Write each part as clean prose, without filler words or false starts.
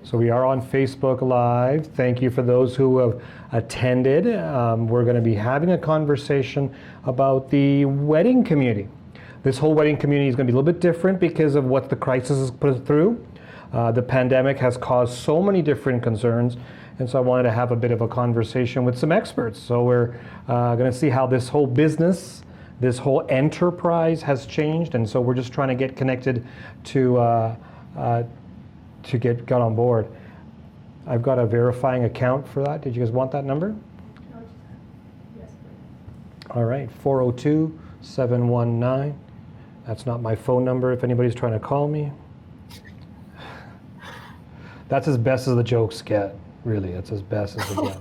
So we are on Facebook Live. Thank you for those who have attended. We're going to be having a conversation about the wedding community. This whole wedding community is going to be a little bit different because of what the crisis has put us through. The pandemic has caused so many different concerns, and so I wanted to have a bit of a conversation with some experts. So we're going to see how this whole business, this whole enterprise has changed, and so we're just trying to get connected to get on board. I've got a verifying account for that. Did you guys want that number? Yes, please. All right, 402-719. That's not my phone number if anybody's trying to call me. That's as best as the jokes get, really. That's as best as it gets.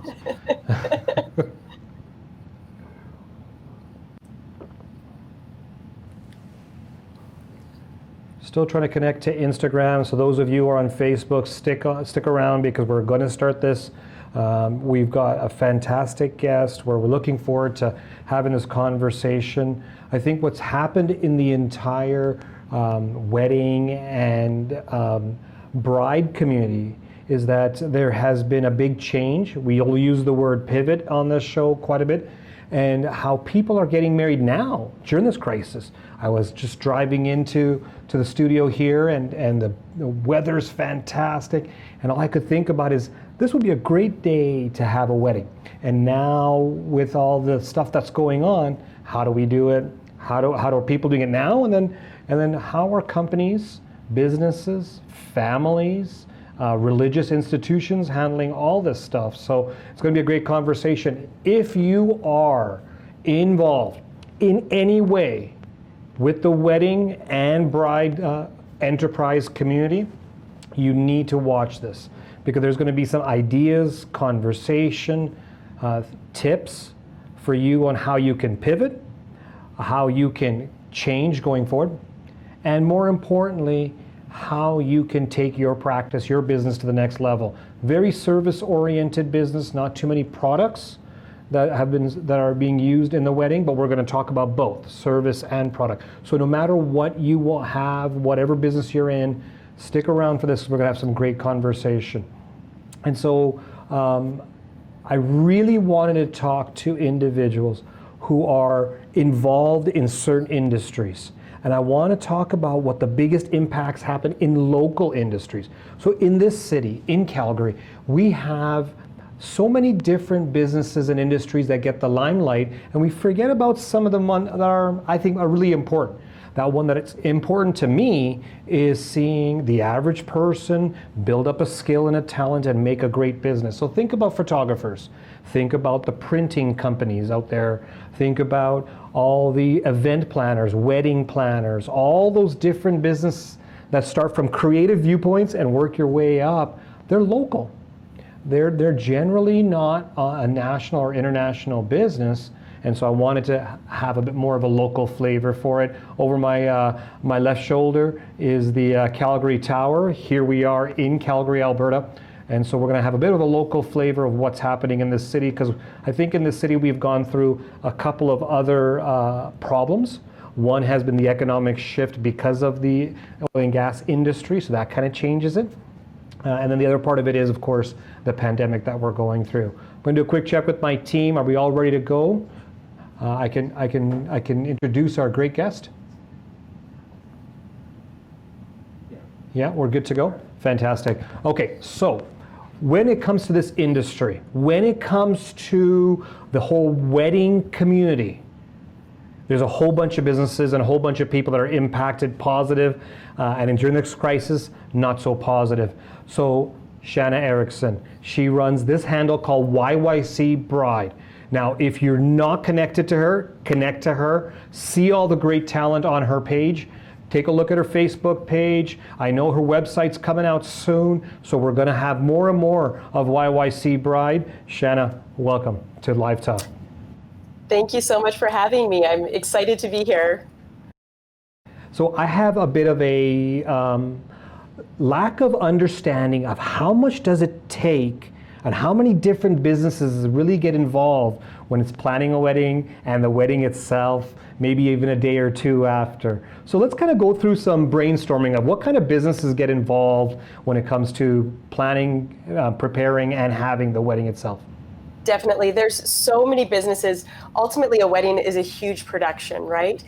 Still trying to connect to Instagram. So those of you who are on Facebook, stick around because we're going to start this. We've got a fantastic guest where we're looking forward to having this conversation. I think what's happened in the entire wedding and bride community is that there has been a big change. We'll use the word pivot on this show quite a bit, and how people are getting married now during this crisis. I was just driving into the studio here, and the weather's fantastic, and all I could think about is this would be a great day to have a wedding. And now with all the stuff that's going on, how do we do it? How are people doing it now? And then how are companies, businesses, families, religious institutions handling all this stuff? So it's going to be a great conversation. If you are involved in any way with the wedding and bride enterprise community, you need to watch this because there's going to be some ideas, conversation, tips for you on how you can pivot, how you can change going forward, and more importantly, how you can take your practice, your business to the next level. Very service-oriented business, not too many products that are being used in the wedding, but we're going to talk about both service and product. So no matter what you will have, whatever business you're in, stick around for this. We're going to have some great conversation. And so I really wanted to talk to individuals who are involved in certain industries. And I want to talk about what the biggest impacts happen in local industries. So in this city, in Calgary, we have so many different businesses and industries that get the limelight, and we forget about some of them that are, I think, are really important. That one that it's important to me is seeing the average person build up a skill and a talent and make a great business. So think about photographers. Think about the printing companies out there. Think about all the event planners, wedding planners, all those different businesses that start from creative viewpoints and work your way up. They're local. They're generally not a national or international business, and so I wanted to have a bit more of a local flavor for it. Over my left shoulder is the Calgary Tower. Here we are in Calgary, Alberta, and so we're going to have a bit of a local flavor of what's happening in this city, because I think in this city we've gone through a couple of other problems. One has been the economic shift because of the oil and gas industry, so that kind of changes it. And then the other part of it is, of course, the pandemic that we're going through. I'm going to do a quick check with my team. Are we all ready to go? I can introduce our great guest. Yeah, we're good to go? Fantastic. Okay, so when it comes to this industry, when it comes to the whole wedding community, there's a whole bunch of businesses and a whole bunch of people that are impacted positive, and during this crisis, not so positive. So Shana Eriksen, she runs this handle called YYC Bride. Now, if you're not connected to her, connect to her. See all the great talent on her page. Take a look at her Facebook page. I know her website's coming out soon, so we're going to have more and more of YYC Bride. Shana, welcome to Live Talk. Thank you so much for having me. I'm excited to be here. So I have a bit of a lack of understanding of how much does it take. and how many different businesses really get involved when it's planning a wedding and the wedding itself, maybe even a day or two after. So let's kind of go through some brainstorming of what kind of businesses get involved when it comes to planning, preparing, and having the wedding itself. Definitely. There's so many businesses. Ultimately, a wedding is a huge production, right?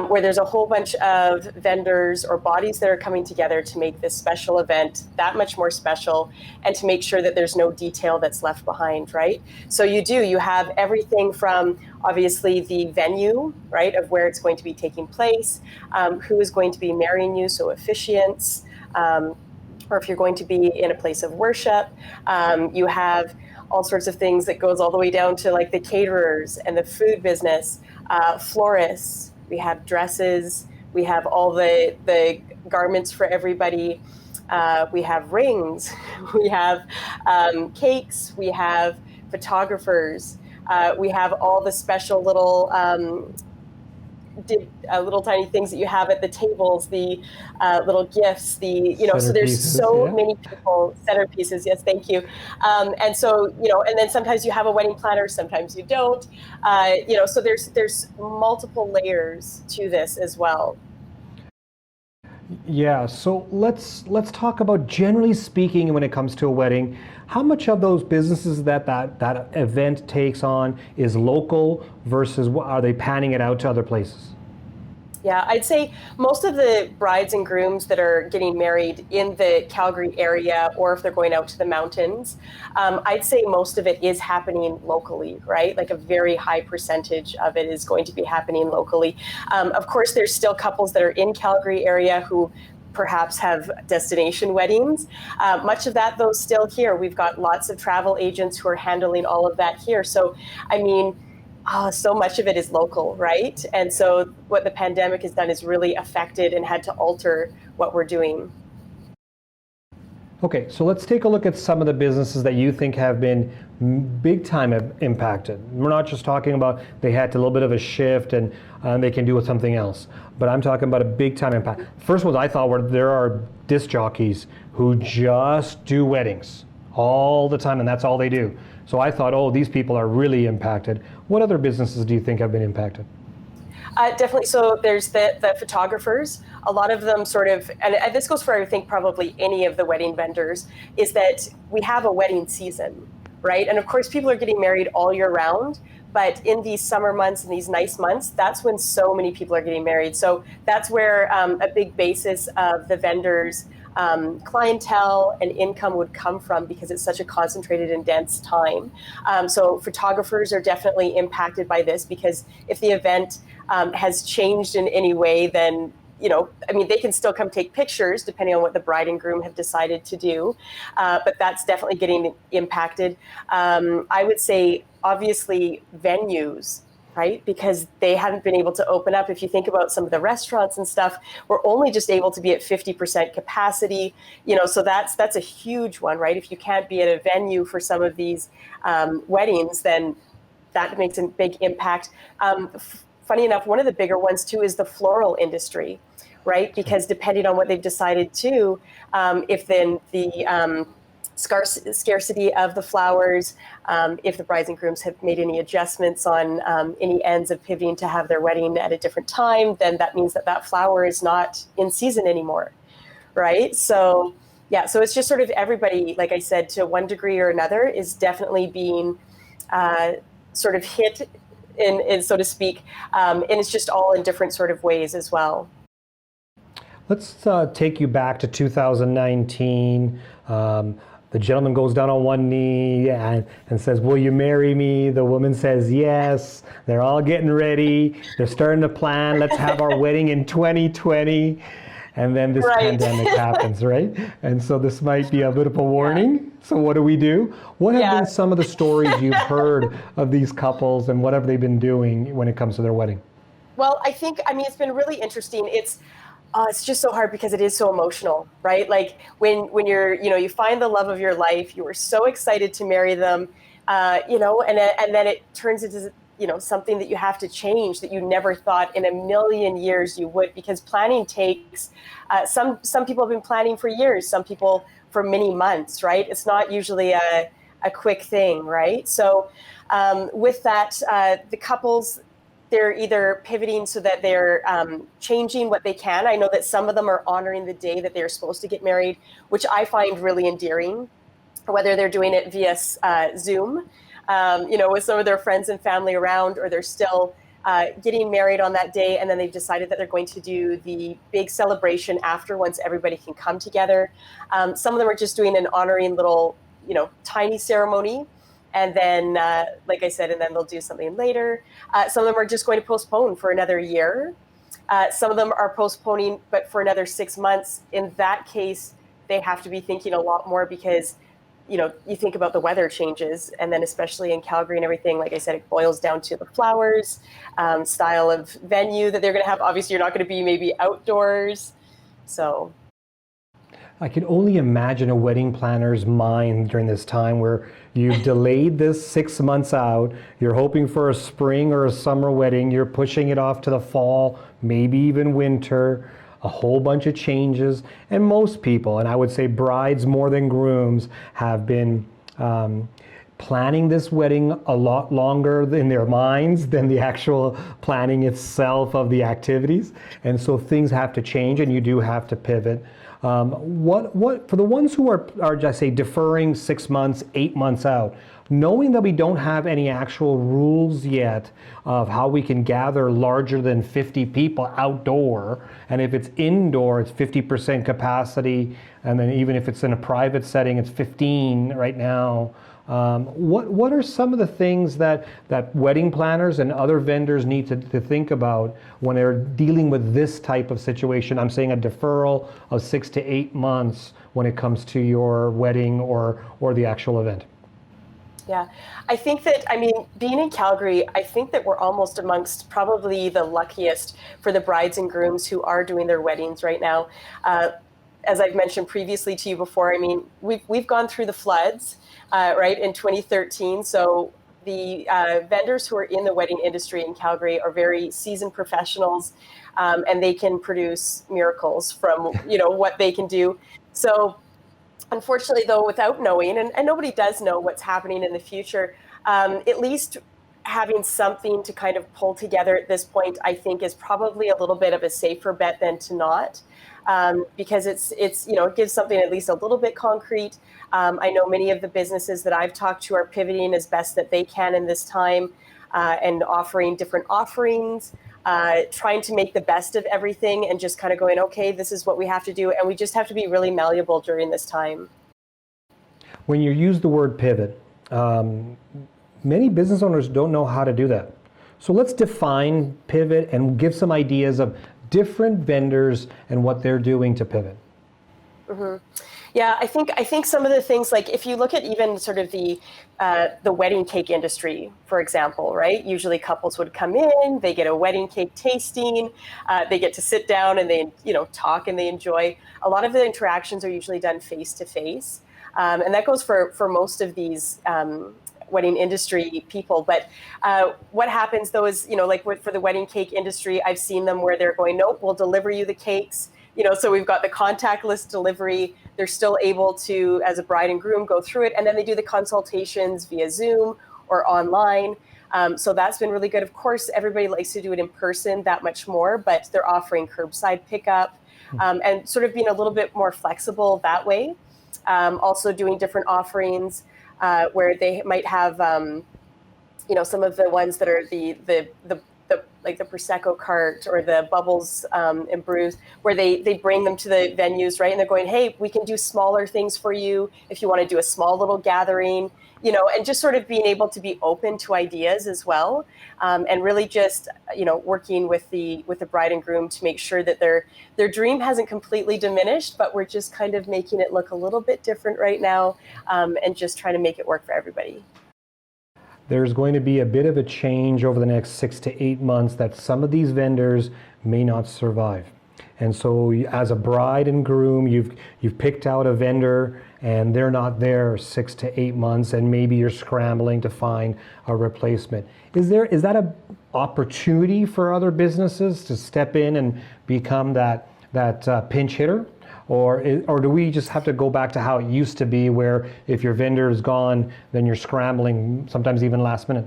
Where there's a whole bunch of vendors or bodies that are coming together to make this special event that much more special and to make sure that there's no detail that's left behind, right? So you have everything from obviously the venue, right, of where it's going to be taking place, who is going to be marrying you, so officiants, or if you're going to be in a place of worship, you have all sorts of things that goes all the way down to like the caterers and the food business, florists, we have dresses, we have all the garments for everybody, we have rings, we have cakes, we have photographers, we have all the special little tiny things that you have at the tables, the little gifts, so there's so many people, centerpieces, yes, thank you. And so, and then sometimes you have a wedding planner, sometimes you don't, so there's multiple layers to this as well. Yeah, so let's talk about, generally speaking, when it comes to a wedding, how much of those businesses that event takes on is local versus are they panning it out to other places? Yeah, I'd say most of the brides and grooms that are getting married in the Calgary area, or if they're going out to the mountains, I'd say most of it is happening locally, right? Like a very high percentage of it is going to be happening locally. Of course, there's still couples that are in Calgary area who perhaps have destination weddings. Much of that, though, still here. We've got lots of travel agents who are handling all of that here. So, I mean, so much of it is local, right? And so what the pandemic has done is really affected and had to alter what we're doing. Okay, so let's take a look at some of the businesses that you think have been big time impacted. We're not just talking about they had a little bit of a shift and they can do with something else, but I'm talking about a big time impact. First ones I thought were there are disc jockeys who just do weddings all the time and that's all they do. So I thought, oh, these people are really impacted. What other businesses do you think have been impacted? Definitely. So there's the photographers. A lot of them sort of, and this goes for, I think, probably any of the wedding vendors, is that we have a wedding season, right? And of course, people are getting married all year round. But in these summer months and these nice months, that's when so many people are getting married. So that's where a big basis of the vendors' clientele and income would come from, because it's such a concentrated and dense time. So photographers are definitely impacted by this, because if the event has changed in any way, then they can still come take pictures depending on what the bride and groom have decided to do. But that's definitely getting impacted. I would say, obviously, venues, right? Because they hadn't been able to open up. If you think about some of the restaurants and stuff, we're only just able to be at 50% capacity, so that's a huge one, right? If you can't be at a venue for some of these weddings, then that makes a big impact. Funny enough, one of the bigger ones too is the floral industry, right? Because depending on what they've decided to, if then the scarcity of the flowers, if the brides and grooms have made any adjustments on any ends of pivoting to have their wedding at a different time, then that means that flower is not in season anymore, right? So yeah, so it's just sort of everybody, like I said, to one degree or another, is definitely being sort of hit in so to speak, and it's just all in different sort of ways as well. Let's take you back to 2019. The gentleman goes down on one knee and says, "Will you marry me?" The woman says yes. They're all getting ready. They're starting to plan. Let's have our wedding in 2020. And then this pandemic happens, right? And so this might be a bit of a warning. Yeah. So what do? What have been some of the stories you've heard of these couples, and what have they been doing when it comes to their wedding? Well, it's been really interesting. It's just so hard because it is so emotional, right? Like when you're, you find the love of your life, you are so excited to marry them, and then it turns into, something that you have to change that you never thought in a million years you would, because planning takes, some people have been planning for years, some people for many months, right? It's not usually a a quick thing, right? So with that, the couples, they're either pivoting so that they're changing what they can. I know that some of them are honoring the day that they're supposed to get married, which I find really endearing, whether they're doing it via Zoom, with some of their friends and family around, or they're still getting married on that day, and then they've decided that they're going to do the big celebration after, once everybody can come together. Some of them are just doing an honoring little, tiny ceremony. And then, like I said, and then they'll do something later. Some of them are just going to postpone for another year. Some of them are postponing, but for another 6 months. In that case, they have to be thinking a lot more because, you think about the weather changes. And then especially in Calgary and everything, like I said, it boils down to the flowers, style of venue that they're going to have. Obviously, you're not going to be maybe outdoors. So I can only imagine a wedding planner's mind during this time where you've delayed this 6 months out, you're hoping for a spring or a summer wedding, you're pushing it off to the fall, maybe even winter, a whole bunch of changes. And most people, and I would say brides more than grooms, have been planning this wedding a lot longer in their minds than the actual planning itself of the activities. And so things have to change and you do have to pivot. What for the ones who are just say deferring 6 months, 8 months out, knowing that we don't have any actual rules yet of how we can gather larger than 50 people outdoor, and if it's indoor, it's 50% capacity, and then even if it's in a private setting, it's 15 right now. What are some of the things that wedding planners and other vendors need to think about when they're dealing with this type of situation? I'm saying a deferral of 6 to 8 months when it comes to your wedding or the actual event. Yeah, I think that, being in Calgary, I think that we're almost amongst probably the luckiest for the brides and grooms who are doing their weddings right now. As I've mentioned previously to you before, we've gone through the floods, right, in 2013. So the vendors who are in the wedding industry in Calgary are very seasoned professionals, and they can produce miracles from, what they can do. So unfortunately, though, without knowing, and nobody does know what's happening in the future, at least having something to kind of pull together at this point, I think, is probably a little bit of a safer bet than to not. Because it gives something at least a little bit concrete. I know many of the businesses that I've talked to are pivoting as best that they can in this time, and offering different offerings, trying to make the best of everything and just kind of going, okay, this is what we have to do. And we just have to be really malleable during this time. When you use the word pivot, many business owners don't know how to do that. So let's define pivot and give some ideas of different vendors and what they're doing to pivot. Mm-hmm. Yeah, I think some of the things, like if you look at even sort of the wedding cake industry, for example, right? Usually couples would come in, they get a wedding cake tasting, they get to sit down and they talk and they enjoy. A lot of the interactions are usually done face to face, and that goes for most of these wedding industry people. But what happens though is, like for the wedding cake industry, I've seen them where they're going, nope, we'll deliver you the cakes. So we've got the contactless delivery. They're still able to, as a bride and groom, go through it. And then they do the consultations via Zoom or online. So that's been really good. Of course, everybody likes to do it in person that much more, but they're offering curbside pickup, and sort of being a little bit more flexible that way. Also doing different offerings, where they might have, some of the ones that are the like the Prosecco cart or the bubbles and brews, where they bring them to the venues, right? And they're going, hey, we can do smaller things for you if you want to do a small little gathering, and just sort of being able to be open to ideas as well, and really just working with the bride and groom to make sure that their dream hasn't completely diminished, but we're just kind of making it look a little bit different right now, and just trying to make it work for everybody. There's going to be a bit of a change over the next 6 to 8 months that some of these vendors may not survive. And so as a bride and groom, you've picked out a vendor and they're not there 6 to 8 months, and maybe you're scrambling to find a replacement. Is that an opportunity for other businesses to step in and become that pinch hitter? or do we just have to go back to how it used to be, where if your vendor is gone, then you're scrambling, sometimes even last minute?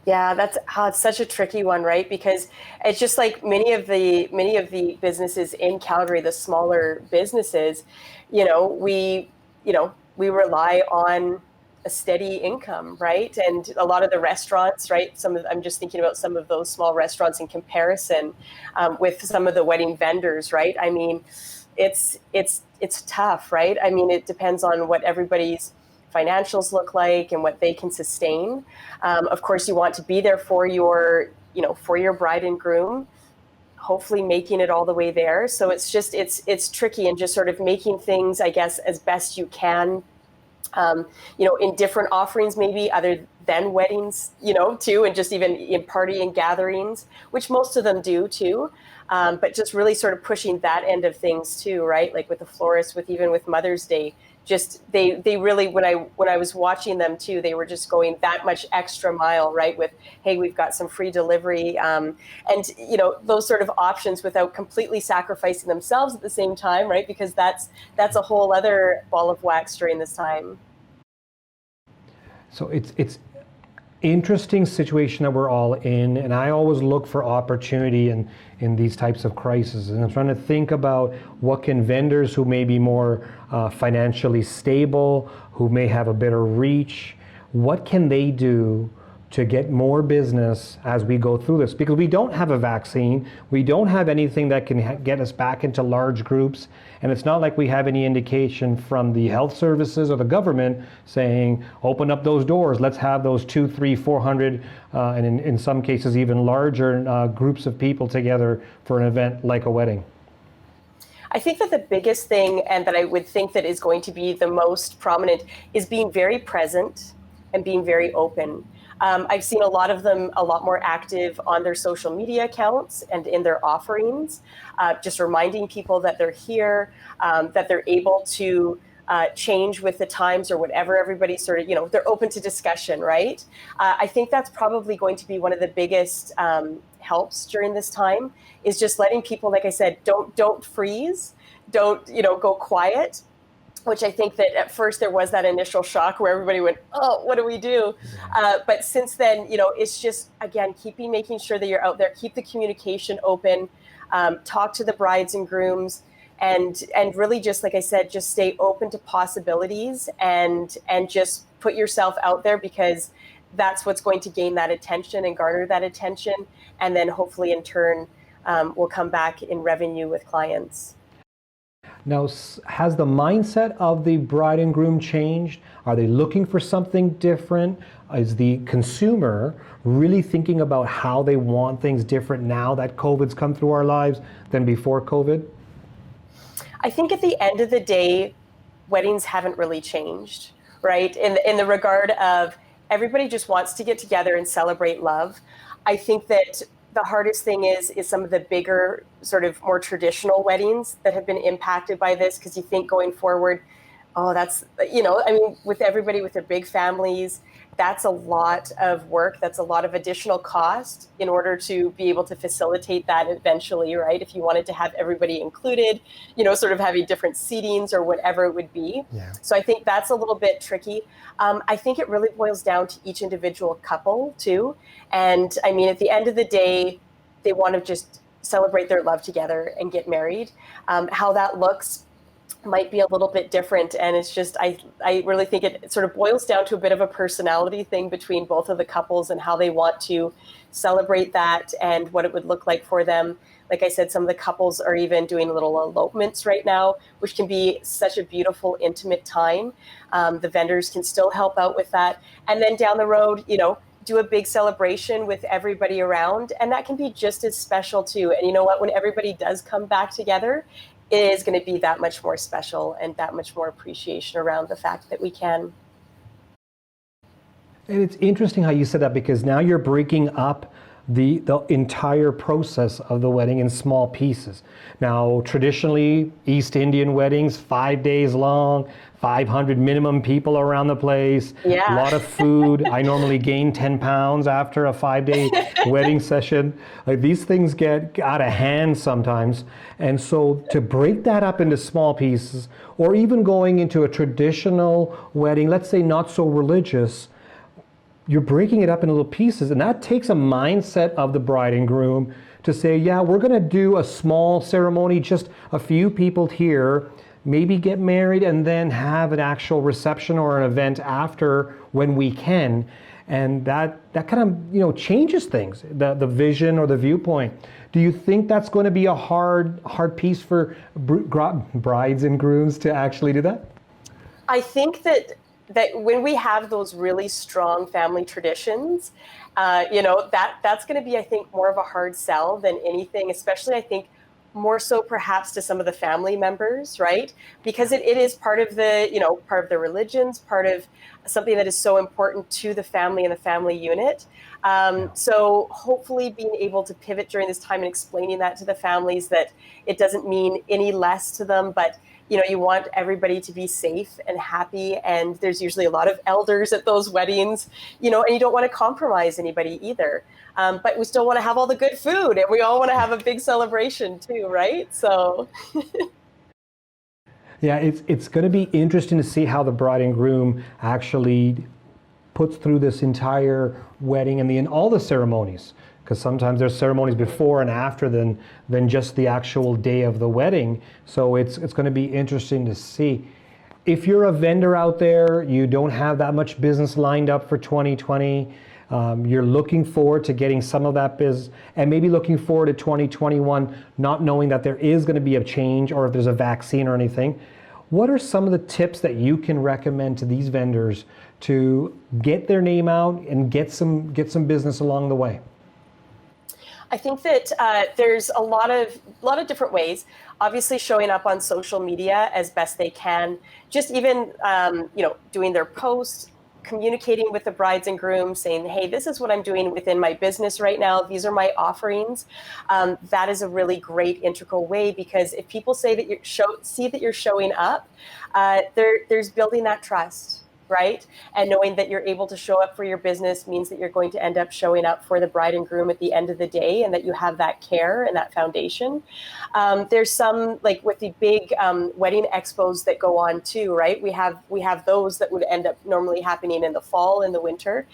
Yeah, it's such a tricky one, right? Because it's just like many of the businesses in Calgary, the smaller businesses, we rely on a steady income, right? And a lot of the restaurants, right? I'm just thinking about some of those small restaurants in comparison with some of the wedding vendors, right? I mean, it's tough, right? I mean, it depends on what everybody's financials look like and what they can sustain. Of course, you want to be there for your bride and groom, hopefully making it all the way there. So it's tricky, and just sort of making things, I guess, as best you can, in different offerings, maybe other than weddings, too, and just even in party and gatherings, which most of them do too. But just really sort of pushing that end of things too, right? Like with the florist, even with Mother's Day, just they really, when I was watching them too, they were just going that much extra mile, right? With, hey, we've got some free delivery, and those sort of options without completely sacrificing themselves at the same time, right? Because that's a whole other ball of wax during this time. So it's interesting situation that we're all in, and I always look for opportunity in these types of crises, and I'm trying to think about what can vendors who may be more financially stable, who may have a better reach, what can they do to get more business as we go through this? Because we don't have a vaccine, we don't have anything that can get us back into large groups, and it's not like we have any indication from the health services or the government saying, open up those doors, let's have those 200, 300, 400, and in some cases even larger groups of people together for an event like a wedding. I think that the biggest thing, and that I would think that is going to be the most prominent, is being very present and being very open. I've seen a lot of them a lot more active on their social media accounts and in their offerings, just reminding people that they're here, that they're able to change with the times or whatever everybody sort of, they're open to discussion, right? I think that's probably going to be one of the biggest helps during this time, is just letting people, like I said, don't freeze, don't, go quiet. Which I think that at first there was that initial shock where everybody went, oh, what do we do? But since then, it's just, again, making sure that you're out there, keep the communication open, talk to the brides and grooms, and really just, like I said, just stay open to possibilities and just put yourself out there, because that's what's going to gain that attention and garner that attention. And then hopefully in turn will come back in revenue with clients. Now, has the mindset of the bride and groom changed? Are they looking for something different? Is the consumer really thinking about how they want things different now that COVID's come through our lives than before COVID? I think at the end of the day, weddings haven't really changed, right? In the regard of everybody just wants to get together and celebrate love. I think that the hardest thing is some of the bigger, sort of more traditional weddings that have been impacted by this, because you think going forward, oh, that's, with everybody with their big families, that's a lot of work. That's a lot of additional cost in order to be able to facilitate that eventually, right? If you wanted to have everybody included, sort of having different seatings or whatever it would be. Yeah. So I think that's a little bit tricky. I think it really boils down to each individual couple too. And I mean, at the end of the day, they want to just celebrate their love together and get married. How that looks might be a little bit different. And it's just, I really think it sort of boils down to a bit of a personality thing between both of the couples and how they want to celebrate that and what it would look like for them. Like I said, some of the couples are even doing little elopements right now, which can be such a beautiful, intimate time. The vendors can still help out with that. And then down the road, do a big celebration with everybody around. And that can be just as special too. And you know what, when everybody does come back together, it is going to be that much more special and that much more appreciation around the fact that we can. And it's interesting how you said that, because now you're breaking up the entire process of the wedding in small pieces. Now, traditionally, East Indian weddings, 5 days long, 500 minimum people around the place, a Yeah. lot of food. I normally gain 10 pounds after a 5-day wedding session. Like, these things get out of hand sometimes. And so to break that up into small pieces, or even going into a traditional wedding, let's say not so religious, you're breaking it up into little pieces, and that takes a mindset of the bride and groom to say, yeah, we're going to do a small ceremony, just a few people here, maybe get married, and then have an actual reception or an event after when we can. And that kind of changes things, the vision or the viewpoint. Do you think that's going to be a hard piece for brides and grooms to actually do that? I think that when we have those really strong family traditions, that's going to be, I think, more of a hard sell than anything, especially, I think, more so perhaps to some of the family members, right? Because it is part of the religions, part of something that is so important to the family and the family unit. So hopefully being able to pivot during this time and explaining that to the families, that it doesn't mean any less to them, but you want everybody to be safe and happy, and there's usually a lot of elders at those weddings, and you don't want to compromise anybody either. But we still want to have all the good food, and we all want to have a big celebration too, right? So. Yeah, it's going to be interesting to see how the bride and groom actually puts through this entire wedding and all the ceremonies. Because sometimes there's ceremonies before and after than just the actual day of the wedding. So it's going to be interesting to see. If you're a vendor out there, you don't have that much business lined up for 2020, you're looking forward to getting some of that business, and maybe looking forward to 2021, not knowing that there is going to be a change or if there's a vaccine or anything. What are some of the tips that you can recommend to these vendors to get their name out and get some business along the way? I think that there's a lot of different ways. Obviously, showing up on social media as best they can, just even doing their posts, communicating with the brides and grooms, saying, "Hey, this is what I'm doing within my business right now. These are my offerings." That is a really great integral way, because if people say that see that you're showing up, there's building that trust. Right? And knowing that you're able to show up for your business means that you're going to end up showing up for the bride and groom at the end of the day, and that you have that care and that foundation. There's some, like with the big wedding expos that go on too, right? We have those that would end up normally happening in the fall and the winter,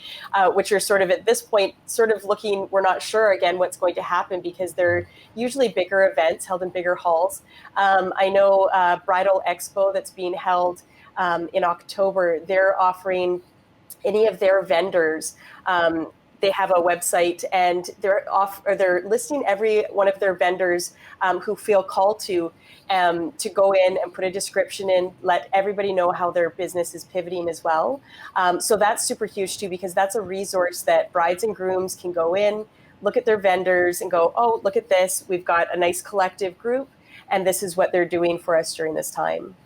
which are sort of at this point sort of looking, we're not sure again what's going to happen, because they're usually bigger events held in bigger halls. I know Bridal Expo that's being held in October, they're offering any of their vendors. They have a website, and they're listing every one of their vendors who feel called to go in and put a description in, let everybody know how their business is pivoting as well. So that's super huge too, because that's a resource that brides and grooms can go in, look at their vendors and go, oh, look at this. We've got a nice collective group, and this is what they're doing for us during this time.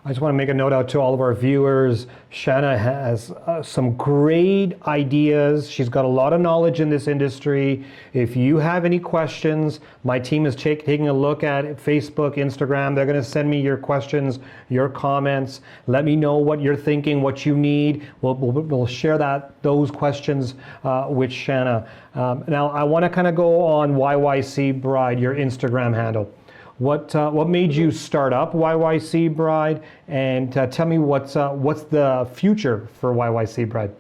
I just want to make a note out to all of our viewers. Shana has some great ideas. She's got a lot of knowledge in this industry. If you have any questions, my team is taking a look at Facebook, Instagram. They're going to send me your questions, your comments. Let me know what you're thinking, what you need. We'll share those questions with Shana. Now, I want to kind of go on YYC Bride, your Instagram handle. What made you start up YYC Bride, and tell me what's the future for YYC Bride?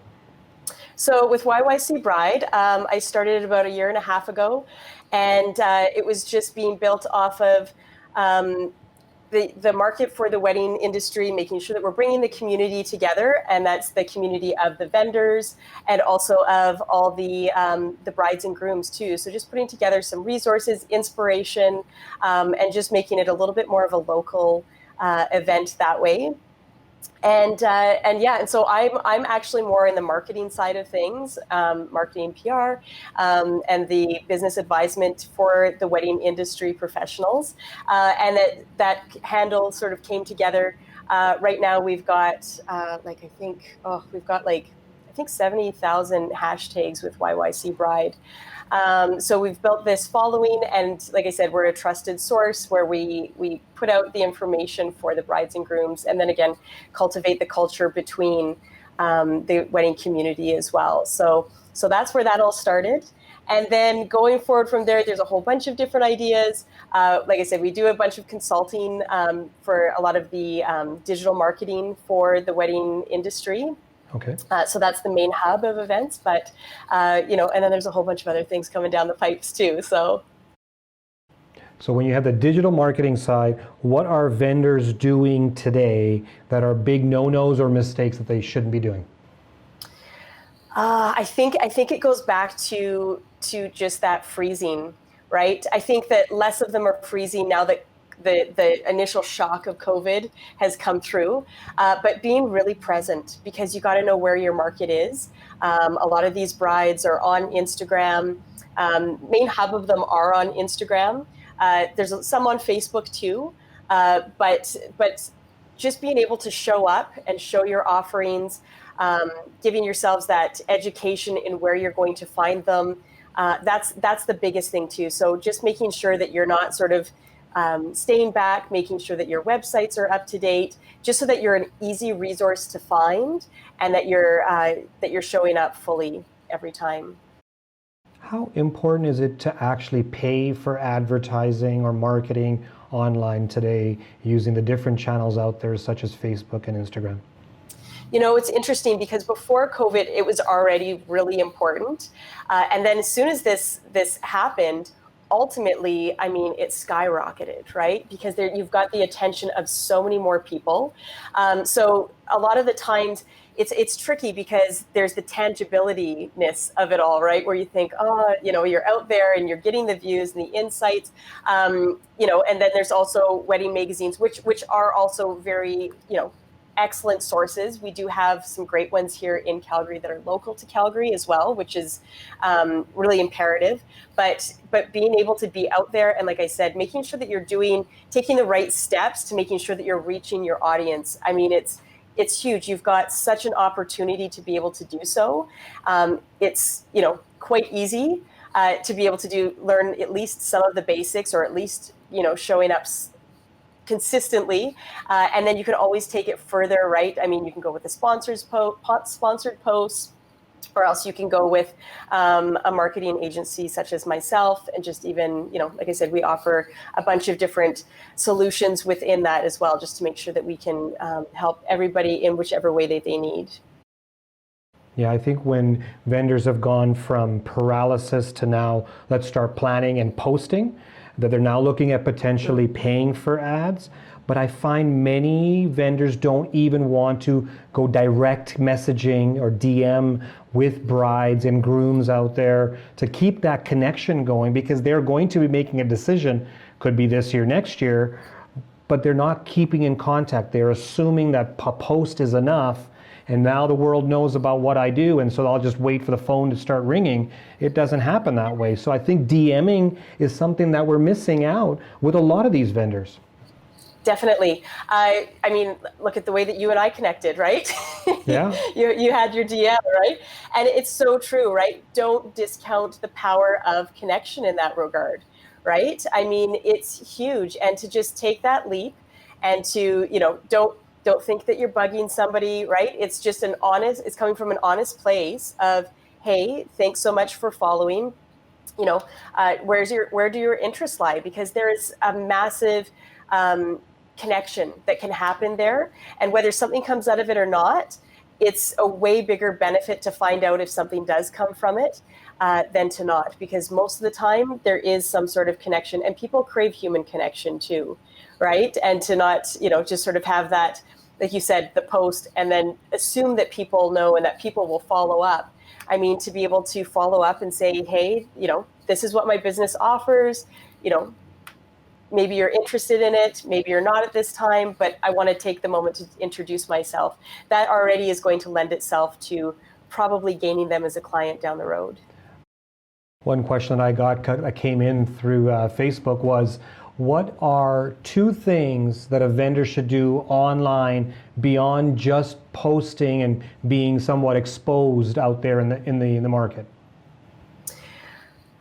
So with YYC Bride, I started about a year and a half ago, and it was just being built off of the market for the wedding industry, making sure that we're bringing the community together, and that's the community of the vendors and also of all the brides and grooms too. So just putting together some resources, inspiration, and just making it a little bit more of a local event that way. And so I'm actually more in the marketing side of things, marketing, PR, and the business advisement for the wedding industry professionals. And that handle sort of came together. Right now we've got think 70,000 hashtags with YYC Bride. So we've built this following, and like I said, we're a trusted source where we put out the information for the brides and grooms, and then again, cultivate the culture between the wedding community as well. So that's where that all started. And then going forward from there, there's a whole bunch of different ideas. Like I said, we do a bunch of consulting for a lot of the digital marketing for the wedding industry. Okay. So that's the main hub of events, but and then there's a whole bunch of other things coming down the pipes too. So when you have the digital marketing side, what are vendors doing today that are big no-nos or mistakes that they shouldn't be doing? I think it goes back to just that freezing, right? I think that less of them are freezing now that the initial shock of COVID has come through, but being really present, because you got to know where your market is. A lot of these brides are on Instagram. Main hub of them are on Instagram. There's some on Facebook too, but just being able to show up and show your offerings, giving yourselves that education in where you're going to find them. That's the biggest thing too. So just making sure that you're not sort of staying back, making sure that your websites are up to date, just so that you're an easy resource to find, and that you're showing up fully every time. How important is it to actually pay for advertising or marketing online today using the different channels out there such as Facebook and Instagram? It's interesting because before COVID, it was already really important. And then as soon as this happened, ultimately, I mean, it skyrocketed, right? Because you've got the attention of so many more people. So a lot of the times it's tricky because there's the tangibility-ness of it all, right? Where you think, you're out there and you're getting the views and the insights, and then there's also wedding magazines, which are also very, excellent sources. We do have some great ones here in Calgary that are local to Calgary as well, which is really imperative. But being able to be out there and, like I said, making sure that you're taking the right steps to making sure that you're reaching your audience. I mean, it's huge. You've got such an opportunity to be able to do so. It's quite easy to be able to learn at least some of the basics, or at least showing up consistently, and then you can always take it further, right? I mean, you can go with the sponsored posts, or else you can go with a marketing agency such as myself, and just even, like I said, we offer a bunch of different solutions within that as well, just to make sure that we can help everybody in whichever way that they need. Yeah, I think when vendors have gone from paralysis to now, let's start planning and posting, that they're now looking at potentially paying for ads. But I find many vendors don't even want to go direct messaging or DM with brides and grooms out there to keep that connection going, because they're going to be making a decision, could be this year, next year, but they're not keeping in contact. They're assuming that a post is enough, and now the world knows about what I do, and so I'll just wait for the phone to start ringing. It doesn't happen that way. So I think DMing is something that we're missing out with a lot of these vendors. Definitely. I mean, look at the way that you and I connected, right? Yeah. You had your DM, right? And it's so true, right? Don't discount the power of connection in that regard, right? I mean, it's huge. And to just take that leap and to, don't think that you're bugging somebody, right? It's just it's coming from an honest place of, hey, thanks so much for following. Where do your interests lie? Because there is a massive connection that can happen there. And whether something comes out of it or not, it's a way bigger benefit to find out if something does come from it than to not. Because most of the time there is some sort of connection, and people crave human connection too, right? And to not, just sort of have that, like you said, the post, and then assume that people know and that people will follow up. I mean, to be able to follow up and say, hey, this is what my business offers, maybe you're interested in it, maybe you're not at this time, but I want to take the moment to introduce myself. That already is going to lend itself to probably gaining them as a client down the road. One question that I got that came in through Facebook was, what are 2 things that a vendor should do online beyond just posting and being somewhat exposed out there in the market?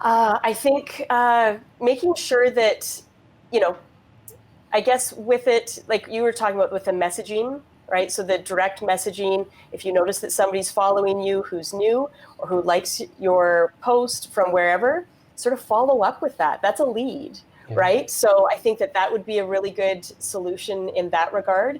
I think making sure that, I guess with it, like you were talking about with the messaging, right? So the direct messaging, if you notice that somebody's following you who's new or who likes your post from wherever, sort of follow up with that. That's a lead, right? So I think that would be a really good solution in that regard.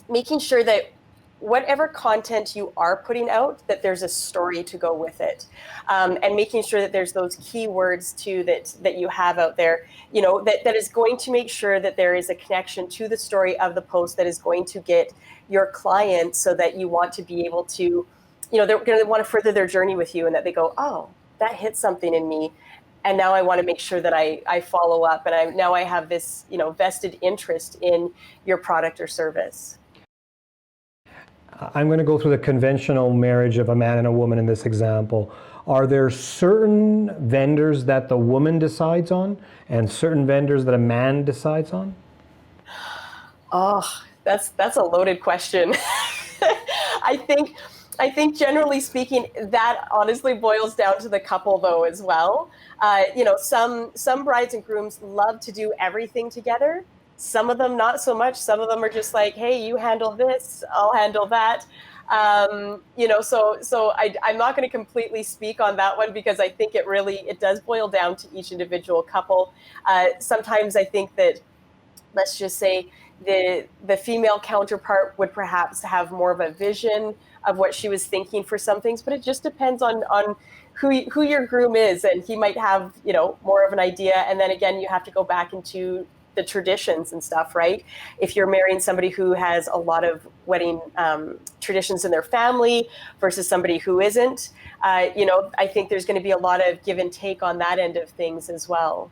Making sure that whatever content you are putting out, that there's a story to go with it, and making sure that there's those keywords too that you have out there, that is going to make sure that there is a connection to the story of the post that is going to get your client, so that you want to be able to, they're going to want to further their journey with you, and that they go, oh, that hit something in me. And now I want to make sure that I follow up, and now I have this, vested interest in your product or service. I'm going to go through the conventional marriage of a man and a woman in this example. Are there certain vendors that the woman decides on and certain vendors that a man decides on? Oh, that's a loaded question. I think generally speaking, that honestly boils down to the couple though as well. Some brides and grooms love to do everything together. Some of them not so much. Some of them are just like, hey, you handle this, I'll handle that. So I'm not going to completely speak on that one, because I think it does boil down to each individual couple. Sometimes I think that, let's just say, the female counterpart would perhaps have more of a vision of what she was thinking for some things, but it just depends on who your groom is, and he might have more of an idea. And then again, you have to go back into the traditions and stuff, right? If you're marrying somebody who has a lot of wedding traditions in their family versus somebody who isn't, I think there's going to be a lot of give and take on that end of things as well.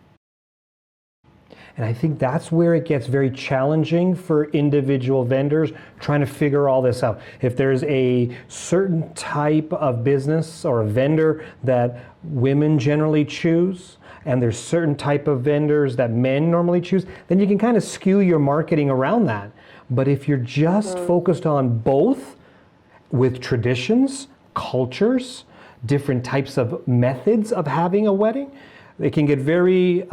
And I think that's where it gets very challenging for individual vendors trying to figure all this out. If there's a certain type of business or a vendor that women generally choose, and there's certain type of vendors that men normally choose, then you can kind of skew your marketing around that. But if you're just focused on both, with traditions, cultures, different types of methods of having a wedding, it can get very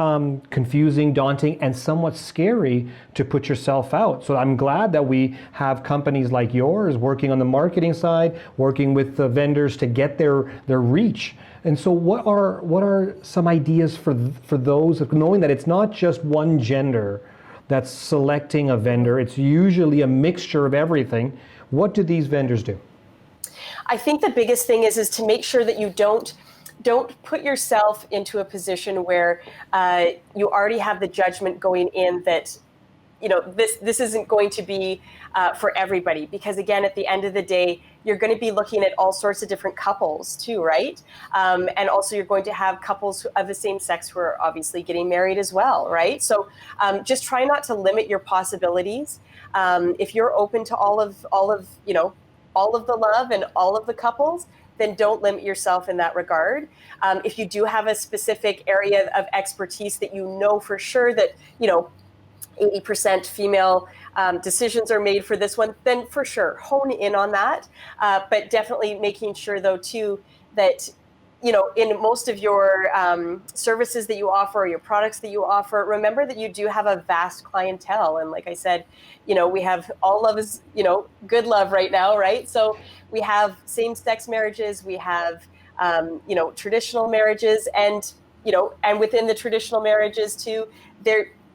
confusing, daunting, and somewhat scary to put yourself out. So I'm glad that we have companies like yours working on the marketing side, working with the vendors to get their reach. And so what are some ideas for those, knowing that it's not just one gender that's selecting a vendor, it's usually a mixture of everything. What do these vendors do? I think the biggest thing is to make sure that you don't put yourself into a position where you already have the judgment going in that this isn't going to be for everybody, because again, at the end of the day, you're going to be looking at all sorts of different couples too, right? And also you're going to have couples of the same sex who are obviously getting married as well, right? So just try not to limit your possibilities. If you're open to all of the love and all of the couples, then don't limit yourself in that regard. If you do have a specific area of expertise that you know for sure that 80% female decisions are made for this one, then for sure hone in on that. But definitely making sure though too that in most of your services that you offer or your products that you offer, remember that you do have a vast clientele. And like I said, we have all love is, good love right now, right? So we have same-sex marriages, we have, traditional marriages, and within the traditional marriages too,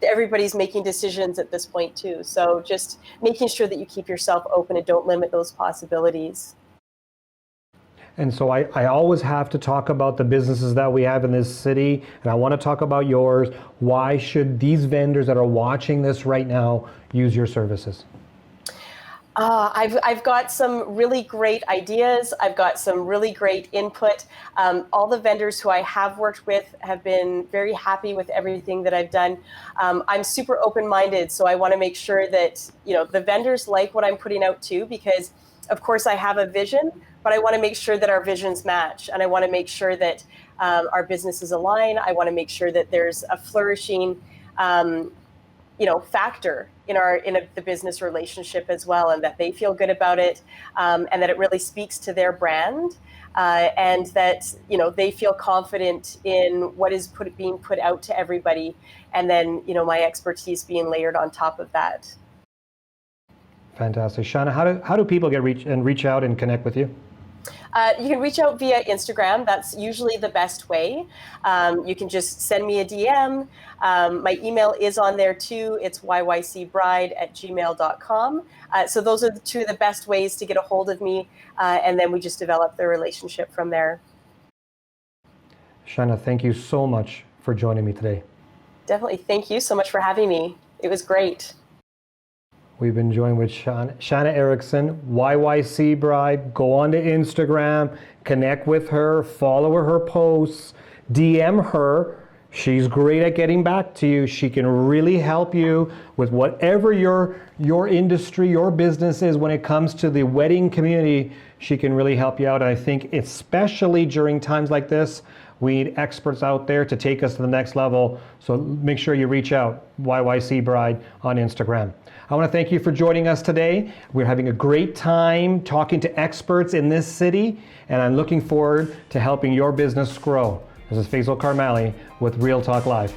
everybody's making decisions at this point too. So just making sure that you keep yourself open and don't limit those possibilities. And so I always have to talk about the businesses that we have in this city, and I want to talk about yours. Why should these vendors that are watching this right now use your services? I've got some really great ideas. I've got some really great input. All the vendors who I have worked with have been very happy with everything that I've done. I'm super open-minded, so I want to make sure that the vendors like what I'm putting out too, because of course I have a vision, but I want to make sure that our visions match, and I want to make sure that our businesses align. I want to make sure that there's a flourishing factor in the business relationship as well, and that they feel good about it, and that it really speaks to their brand, and that they feel confident in what is being put out to everybody, and then my expertise being layered on top of that. Fantastic. Shana, how do people reach out and connect with you? You can reach out via Instagram. That's usually the best way. You can just send me a DM. My email is on there too. It's yycbride@gmail.com. So those are two of the best ways to get a hold of me. And then we just develop the relationship from there. Shana, thank you so much for joining me today. Definitely. Thank you so much for having me. It was great. We've been joined with Shana Eriksen, YYC Bride. Go on to Instagram, connect with her, follow her posts, DM her. She's great at getting back to you. She can really help you with whatever your industry, your business is when it comes to the wedding community. She can really help you out. And I think especially during times like this, we need experts out there to take us to the next level. So make sure you reach out, YYC Bride on Instagram. I want to thank you for joining us today. We're having a great time talking to experts in this city, and I'm looking forward to helping your business grow. This is Faisal Karmali with Real Talk Live.